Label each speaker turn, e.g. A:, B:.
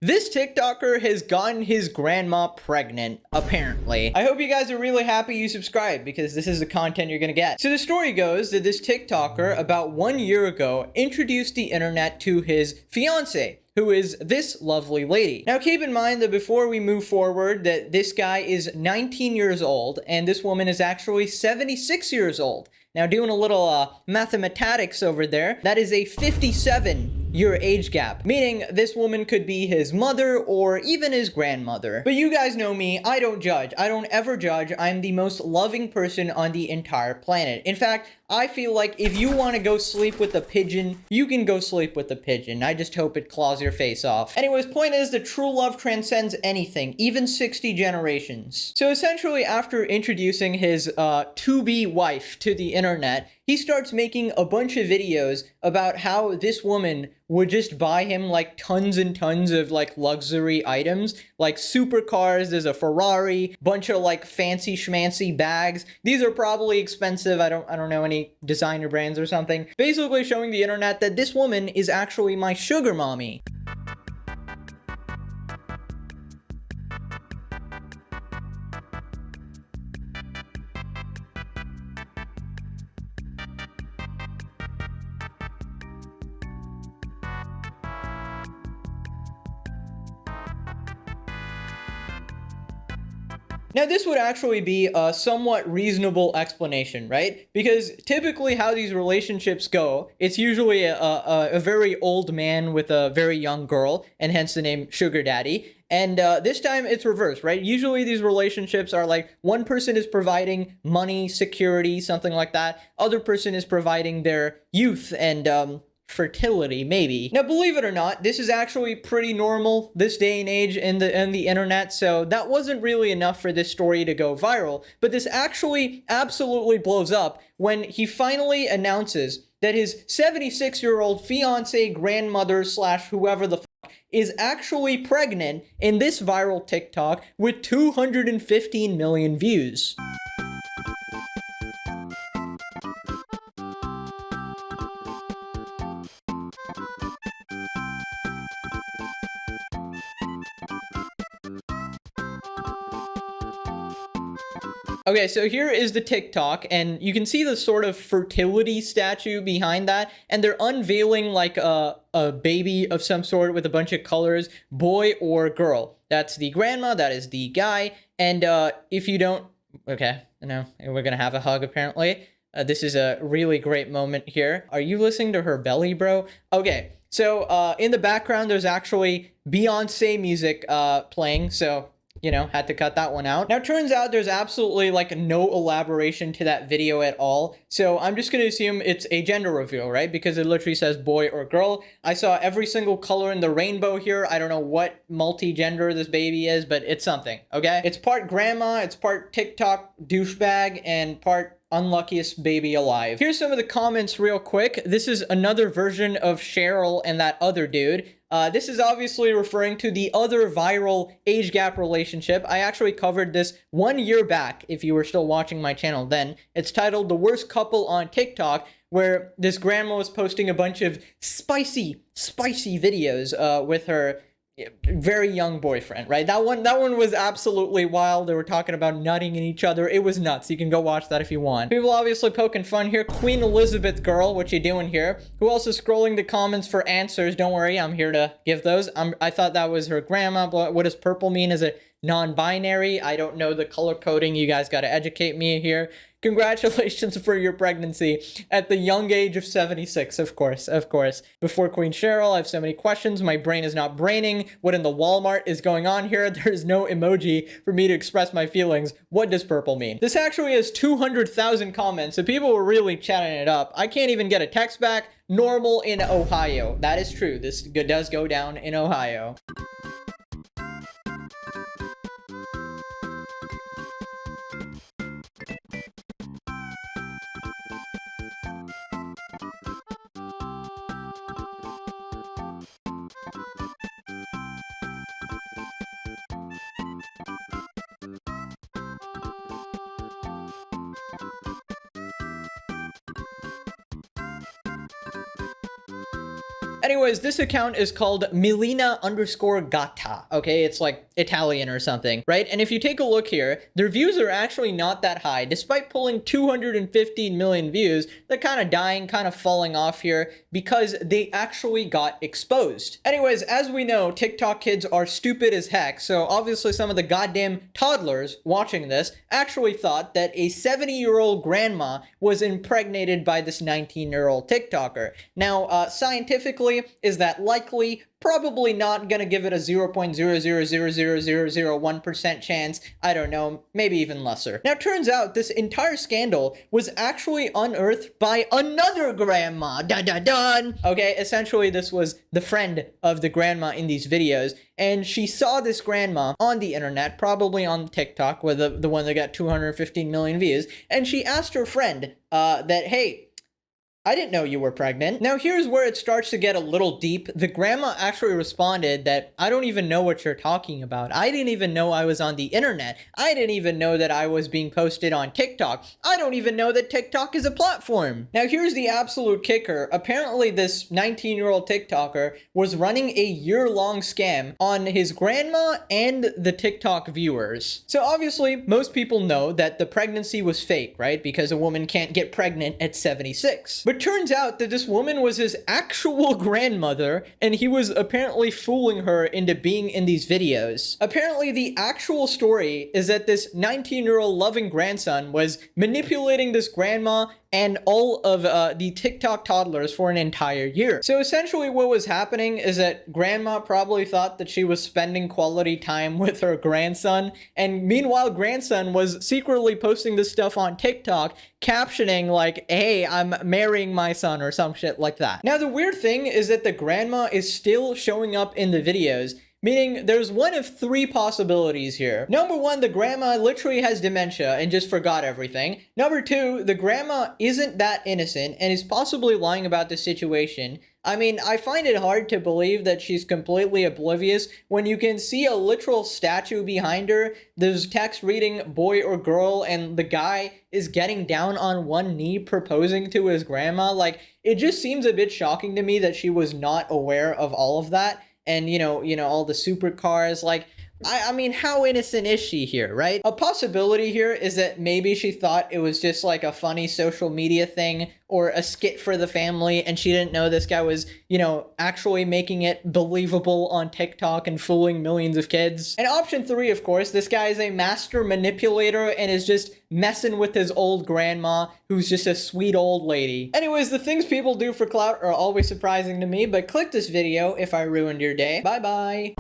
A: This TikToker has gotten his grandma pregnant, apparently. I hope you guys are really happy you subscribed because this is the content you're gonna get. So the story goes that this TikToker about 1 year ago introduced the internet to his fiance, who is this lovely lady. Now keep in mind that before we move forward that this guy is 19 years old and this woman is actually 76 years old. Now doing a little mathematics over there, that is a 57-year age gap, meaning this woman could be his mother or even his grandmother. But you guys know me, I don't judge. I don't ever judge. I'm the most loving person on the entire planet. In fact, I feel like if you want to go sleep with a pigeon, you can go sleep with a pigeon. I just hope it claws your face off. Anyways, point is that true love transcends anything, even 60 generations. So essentially, after introducing his to-be wife to the internet, he starts making a bunch of videos about how this woman would just buy him like tons and tons of like luxury items, like supercars, there's a Ferrari, bunch of like fancy schmancy bags. These are probably expensive. I don't know any designer brands or something. Basically showing the internet that this woman is actually my sugar mommy. Now, this would actually be a somewhat reasonable explanation, right? Because typically how these relationships go, it's usually a very old man with a very young girl, and hence the name Sugar Daddy. And this time it's reversed, right? Usually these relationships are like one person is providing money, security, something like that. Other person is providing their youth and fertility, maybe. Now, believe it or not, this is actually pretty normal this day and age in the internet, so that wasn't really enough for this story to go viral. But this actually absolutely blows up when he finally announces that his 76-year-old fiance, grandmother slash whoever the is actually pregnant in this viral TikTok with 215 million views. Okay, so here is the TikTok, and you can see the sort of fertility statue behind that, and they're unveiling like a baby of some sort with a bunch of colors, boy or girl. That's the grandma, that is the guy, and if you don't... Okay, no, we're gonna have a hug apparently. This is a really great moment here. Are you listening to her belly, bro? Okay, so in the background, there's actually Beyonce music playing, so... you know, had to cut that one out. Now, turns out there's absolutely like no elaboration to that video at all. So I'm just going to assume it's a gender reveal, right? Because it literally says boy or girl. I saw every single color in the rainbow here. I don't know what multi-gender this baby is, but it's something, okay? It's part grandma, it's part TikTok douchebag, and part unluckiest baby alive. Here's some of the comments real quick. This is another version of Cheryl and that other dude. This is obviously referring to the other viral age gap relationship. I actually covered this 1 year back, if you were still watching my channel then. It's titled The Worst Couple on TikTok, where this grandma was posting a bunch of spicy videos with her very young boyfriend, right? That one was absolutely wild. They were talking about nutting in each other. It was nuts. You can go watch that if you want. People obviously poking fun here. Queen Elizabeth girl, what you doing here? Who else is scrolling the comments for answers? Don't worry, I'm here to give those. I thought that was her grandma. What does purple mean? Is it non-binary? I don't know the color coding. You guys got to educate me here. Congratulations for your pregnancy at the young age of 76, of course. Before Queen Cheryl, I have so many questions. My brain is not braining. What in the Walmart is going on here? There's no emoji for me to express my feelings. What does purple mean? This actually has 200,000 comments, so people were really chatting it up. I can't even get a text back. Normal in Ohio. That is true. This does go down in Ohio. Anyways, this account is called Milena_Gatta. Okay, it's like Italian or something, right? And if you take a look here, their views are actually not that high. Despite pulling 215 million views, they're kind of dying, kind of falling off here because they actually got exposed. Anyways, as we know, TikTok kids are stupid as heck, so obviously some of the goddamn toddlers watching this actually thought that a 70-year-old grandma was impregnated by this 19-year-old TikToker. Now, scientifically, is that likely? Probably not. Gonna give it a 0.0000001% chance. I don't know, maybe even lesser. Now, it turns out this entire scandal was actually unearthed by another grandma. Dun dun dun! Okay, essentially this was the friend of the grandma in these videos, and she saw this grandma on the internet, probably on TikTok, with the one that got 215 million views, and she asked her friend that, hey, I didn't know you were pregnant. Now here's where it starts to get a little deep. The grandma actually responded that, I don't even know what you're talking about. I didn't even know I was on the internet. I didn't even know that I was being posted on TikTok. I don't even know that TikTok is a platform. Now here's the absolute kicker. Apparently this 19-year-old TikToker was running a year-long scam on his grandma and the TikTok viewers. So obviously most people know that the pregnancy was fake, right? Because a woman can't get pregnant at 76. But turns out that this woman was his actual grandmother, and he was apparently fooling her into being in these videos. Apparently, the actual story is that this 19-year-old loving grandson was manipulating this grandma and all of the TikTok toddlers for an entire year. So essentially what was happening is that grandma probably thought that she was spending quality time with her grandson, and meanwhile grandson was secretly posting this stuff on TikTok, captioning like, hey, I'm marrying my son or some shit like that. Now the weird thing is that the grandma is still showing up in the videos, meaning there's one of three possibilities here. Number one, the grandma literally has dementia and just forgot everything. Number two, the grandma isn't that innocent and is possibly lying about the situation. I mean, I find it hard to believe that she's completely oblivious when you can see a literal statue behind her. There's text reading boy or girl, and the guy is getting down on one knee proposing to his grandma. Like, it just seems a bit shocking to me that she was not aware of all of that. And, you know, all the supercars, like, I mean, how innocent is she here, right? A possibility here is that maybe she thought it was just like a funny social media thing or a skit for the family, and she didn't know this guy was, actually making it believable on TikTok and fooling millions of kids. And option three, of course, this guy is a master manipulator and is just messing with his old grandma, who's just a sweet old lady. Anyways, the things people do for clout are always surprising to me, but click this video if I ruined your day. Bye bye.